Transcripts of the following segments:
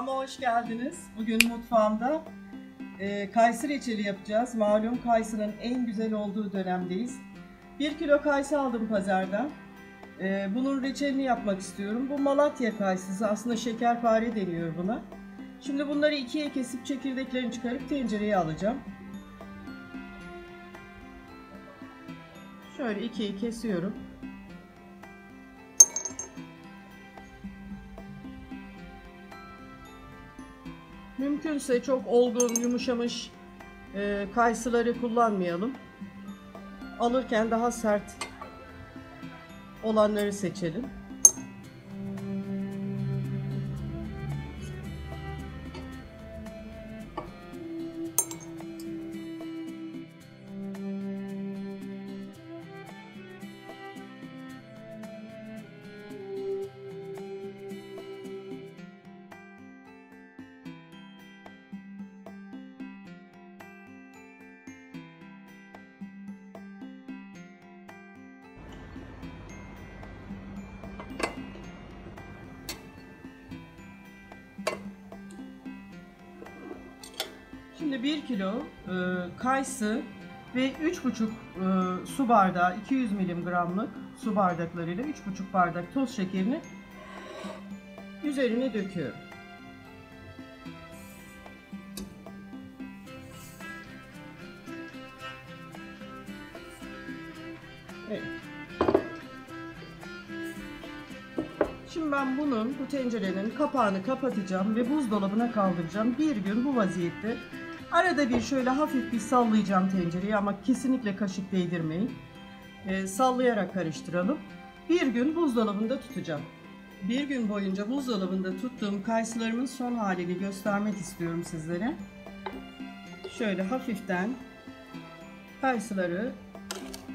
Mutfağıma hoş geldiniz. Bugün mutfağımda kayısı reçeli yapacağız. Malum kayısının en güzel olduğu dönemdeyiz. 1 kilo kayısı aldım pazardan. Bunun reçelini yapmak istiyorum. Bu Malatya kayısısı, aslında şekerpare deniyor buna. Şimdi bunları ikiye kesip çekirdeklerini çıkarıp tencereye alacağım. Şöyle ikiye kesiyorum. Mümkünse çok olgun, yumuşamış kayısıları kullanmayalım. Alırken daha sert olanları seçelim. Şimdi 1 kilo kayısı ve 3,5 su bardağı 200 miligramlık su bardaklarıyla 3,5 bardak toz şekerini üzerine döküyorum. Evet. Şimdi ben bu tencerenin kapağını kapatacağım ve buzdolabına kaldıracağım. Bir gün bu vaziyette. Arada bir şöyle hafif bir sallayacağım tencereyi ama kesinlikle kaşık değdirmeyin. Sallayarak karıştıralım. Bir gün buzdolabında tutacağım. Bir gün boyunca buzdolabında tuttuğum kayısılarımın son halini göstermek istiyorum sizlere. Şöyle hafiften kayısıları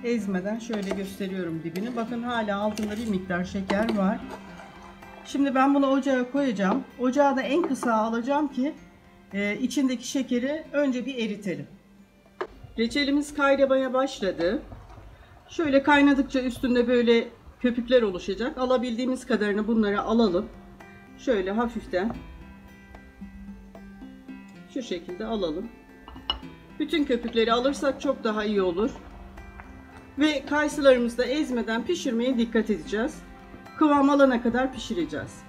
ezmeden şöyle gösteriyorum dibini. Bakın hala altında bir miktar şeker var. Şimdi ben bunu ocağa koyacağım. Ocağı da en kısa alacağım ki içindeki şekeri önce bir eritelim. Reçelimiz kaynamaya başladı. Şöyle kaynadıkça üstünde böyle köpükler oluşacak. Alabildiğimiz kadarını bunları alalım. Şöyle hafiften şu şekilde alalım. Bütün köpükleri alırsak çok daha iyi olur. Ve kayısılarımızı da ezmeden pişirmeye dikkat edeceğiz. Kıvam alana kadar pişireceğiz.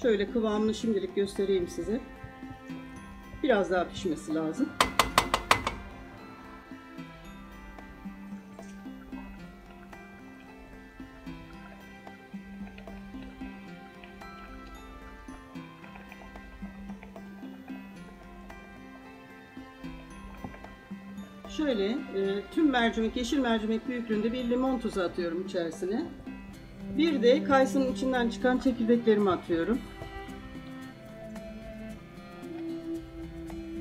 Şöyle kıvamını şimdilik göstereyim size. Biraz daha pişmesi lazım. Şöyle tüm mercimek, yeşil mercimek büyüklüğünde bir limon tuzu atıyorum içerisine. Bir de kayısının içinden çıkan çekirdeklerimi atıyorum.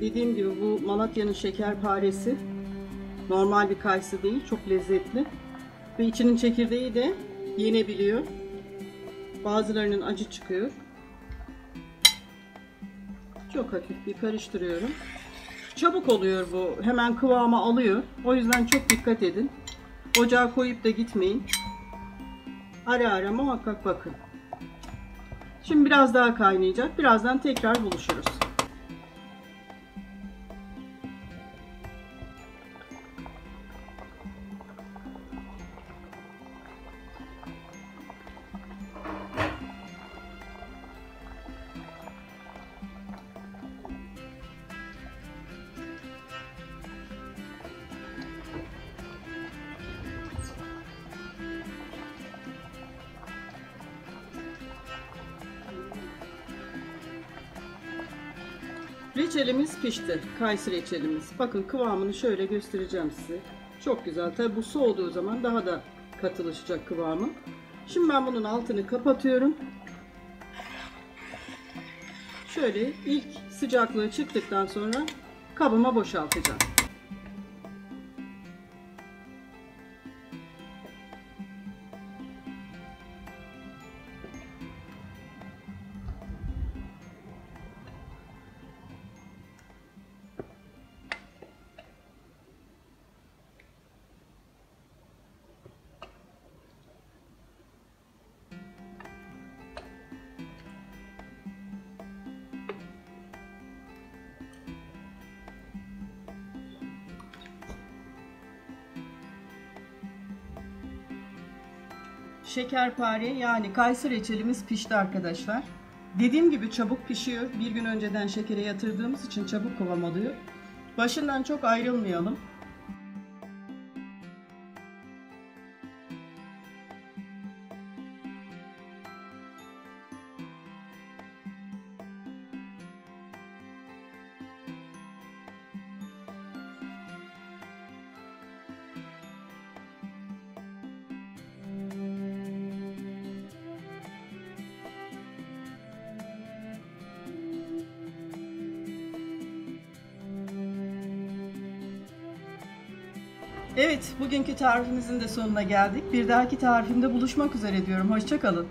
Dediğim gibi bu Malatya'nın şekerparesi. Normal bir kayısı değil, çok lezzetli. Ve içinin çekirdeği de yenebiliyor. Bazılarının acı çıkıyor. Çok hafif bir karıştırıyorum. Çabuk oluyor bu, hemen kıvamı alıyor. O yüzden çok dikkat edin. Ocağa koyup da gitmeyin. Ara ara muhakkak bakın. Şimdi biraz daha kaynayacak. Birazdan tekrar buluşuruz. Reçelimiz pişti. Kayısı reçelimiz. Bakın kıvamını şöyle göstereceğim size. Çok güzel. Tabi bu soğuduğu zaman daha da katılaşacak kıvamı. Şimdi ben bunun altını kapatıyorum. Şöyle ilk sıcaklığı çıktıktan sonra kabıma boşaltacağım. Şekerpare yani kayısı reçelimiz pişti arkadaşlar. Dediğim gibi çabuk pişiyor. Bir gün önceden şekere yatırdığımız için çabuk kıvam alıyor. Başından çok ayrılmayalım. Evet, bugünkü tarifimizin de sonuna geldik. Bir dahaki tarifimde buluşmak üzere diyorum. Hoşça kalın.